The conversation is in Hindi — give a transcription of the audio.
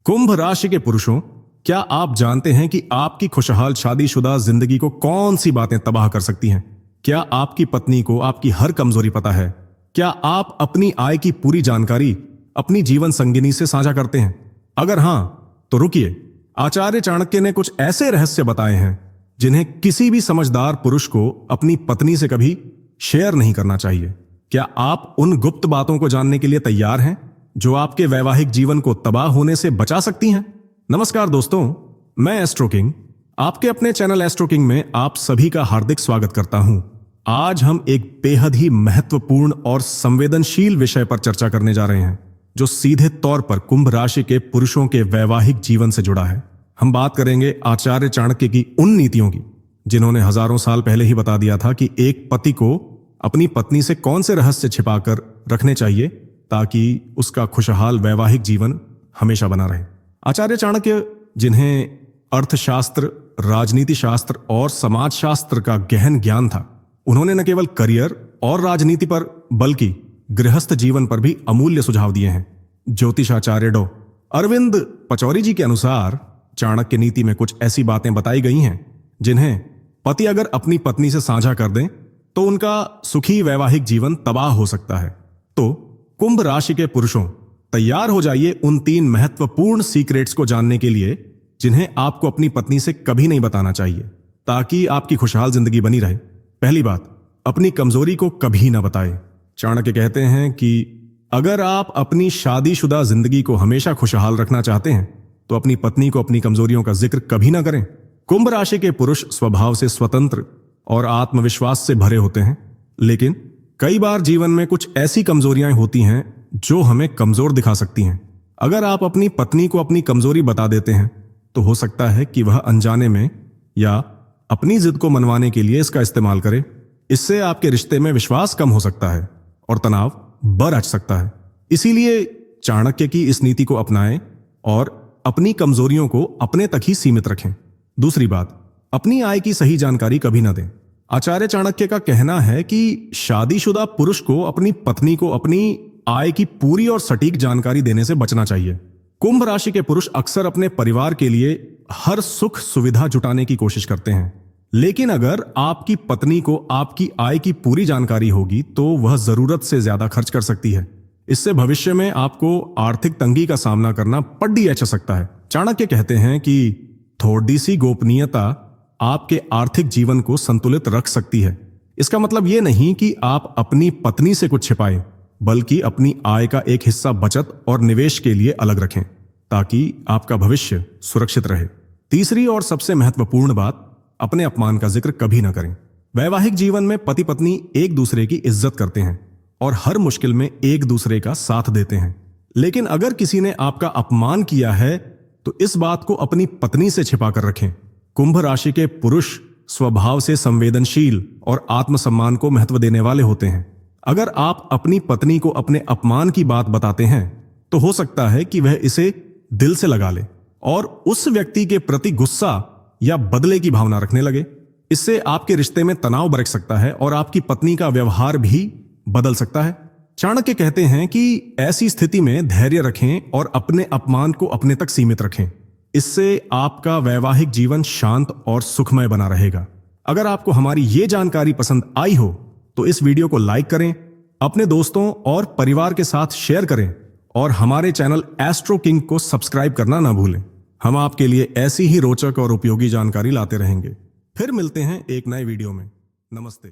कुंभ राशि के पुरुषों, क्या आप जानते हैं कि आपकी खुशहाल शादीशुदा जिंदगी को कौन सी बातें तबाह कर सकती हैं? क्या आपकी पत्नी को आपकी हर कमजोरी पता है? क्या आप अपनी आय की पूरी जानकारी अपनी जीवन संगिनी से साझा करते हैं? अगर हां, तो रुकिए, आचार्य चाणक्य ने कुछ ऐसे रहस्य बताए हैं जिन्हें किसी भी समझदार पुरुष को अपनी पत्नी से कभी शेयर नहीं करना चाहिए। क्या आप उन गुप्त बातों को जानने के लिए तैयार हैं जो आपके वैवाहिक जीवन को तबाह होने से बचा सकती हैं? नमस्कार दोस्तों, मैं एस्ट्रो किंग आपके अपने चैनल एस्ट्रो किंग में आप सभी का हार्दिक स्वागत करता हूं। आज हम एक बेहद ही महत्वपूर्ण और संवेदनशील विषय पर चर्चा करने जा रहे हैं जो सीधे तौर पर कुंभ राशि के पुरुषों के वैवाहिक जीवन से जुड़ा है। हम बात करेंगे आचार्य चाणक्य की उन नीतियों की जिन्होंने हजारों साल पहले ही बता दिया था कि एक पति को अपनी पत्नी से कौन से रहस्य छिपाकर रखने चाहिए ताकि उसका खुशहाल वैवाहिक जीवन हमेशा बना रहे। आचार्य चाणक्य, जिन्हें अर्थशास्त्र, राजनीति शास्त्र और समाजशास्त्र का गहन ज्ञान था, उन्होंने न केवल करियर और राजनीति पर बल्कि गृहस्थ जीवन पर भी अमूल्य सुझाव दिए हैं। ज्योतिषाचार्य डॉ अरविंद पचौरी जी के अनुसार चाणक्य नीति में कुछ ऐसी बातें बताई गई हैं जिन्हें पति अगर अपनी पत्नी से साझा कर दें तो उनका सुखी वैवाहिक जीवन तबाह हो सकता है। तो कुंभ राशि के पुरुषों, तैयार हो जाइए उन 3 महत्वपूर्ण सीक्रेट्स को जानने के लिए जिन्हें आपको अपनी पत्नी से कभी नहीं बताना चाहिए ताकि आपकी खुशहाल जिंदगी बनी रहे। पहली बात, अपनी कमजोरी को कभी ना बताएं। चाणक्य कहते हैं कि अगर आप अपनी शादीशुदा जिंदगी को हमेशा खुशहाल रखना चाहते हैं तो अपनी पत्नी को अपनी कमजोरियों का जिक्र कभी ना करें। कुंभ राशि के पुरुष स्वभाव से स्वतंत्र और आत्मविश्वास से भरे होते हैं, लेकिन कई बार जीवन में कुछ ऐसी कमजोरियां होती हैं जो हमें कमजोर दिखा सकती हैं। अगर आप अपनी पत्नी को अपनी कमजोरी बता देते हैं तो हो सकता है कि वह अनजाने में या अपनी जिद को मनवाने के लिए इसका इस्तेमाल करे। इससे आपके रिश्ते में विश्वास कम हो सकता है और तनाव बढ़ सकता है। इसीलिए चाणक्य की इस नीति को अपनाएं और अपनी कमजोरियों को अपने तक ही सीमित रखें। दूसरी बात, अपनी आय की सही जानकारी कभी ना दें। आचार्य चाणक्य का कहना है कि शादीशुदा पुरुष को अपनी पत्नी को अपनी आय की पूरी और सटीक जानकारी देने से बचना चाहिए। कुंभ राशि के पुरुष अक्सर अपने परिवार के लिए हर सुख सुविधा जुटाने की कोशिश करते हैं, लेकिन अगर आपकी पत्नी को आपकी आय की पूरी जानकारी होगी तो वह जरूरत से ज्यादा खर्च कर सकती है। इससे भविष्य में आपको आर्थिक तंगी का सामना करना पड़ सकता है। चाणक्य कहते हैं कि थोड़ी सी गोपनीयता आपके आर्थिक जीवन को संतुलित रख सकती है। इसका मतलब यह नहीं कि आप अपनी पत्नी से कुछ छिपाएं, बल्कि अपनी आय का एक हिस्सा बचत और निवेश के लिए अलग रखें ताकि आपका भविष्य सुरक्षित रहे। तीसरी और सबसे महत्वपूर्ण बात, अपने अपमान का जिक्र कभी ना करें। वैवाहिक जीवन में पति पत्नी एक दूसरे की इज्जत करते हैं और हर मुश्किल में एक दूसरे का साथ देते हैं, लेकिन अगर किसी ने आपका अपमान किया है तो इस बात को अपनी पत्नी से छिपा कर रखें। कुंभ राशि के पुरुष स्वभाव से संवेदनशील और आत्मसम्मान को महत्व देने वाले होते हैं। अगर आप अपनी पत्नी को अपने अपमान की बात बताते हैं तो हो सकता है कि वह इसे दिल से लगा ले और उस व्यक्ति के प्रति गुस्सा या बदले की भावना रखने लगे। इससे आपके रिश्ते में तनाव बरक सकता है और आपकी पत्नी का व्यवहार भी बदल सकता है। चाणक्य कहते हैं कि ऐसी स्थिति में धैर्य रखें और अपने अपमान को अपने तक सीमित रखें। इससे आपका वैवाहिक जीवन शांत और सुखमय बना रहेगा। अगर आपको हमारी ये जानकारी पसंद आई हो तो इस वीडियो को लाइक करें, अपने दोस्तों और परिवार के साथ शेयर करें और हमारे चैनल एस्ट्रो किंग को सब्सक्राइब करना ना भूलें। हम आपके लिए ऐसी ही रोचक और उपयोगी जानकारी लाते रहेंगे। फिर मिलते हैं एक नए वीडियो में। नमस्ते।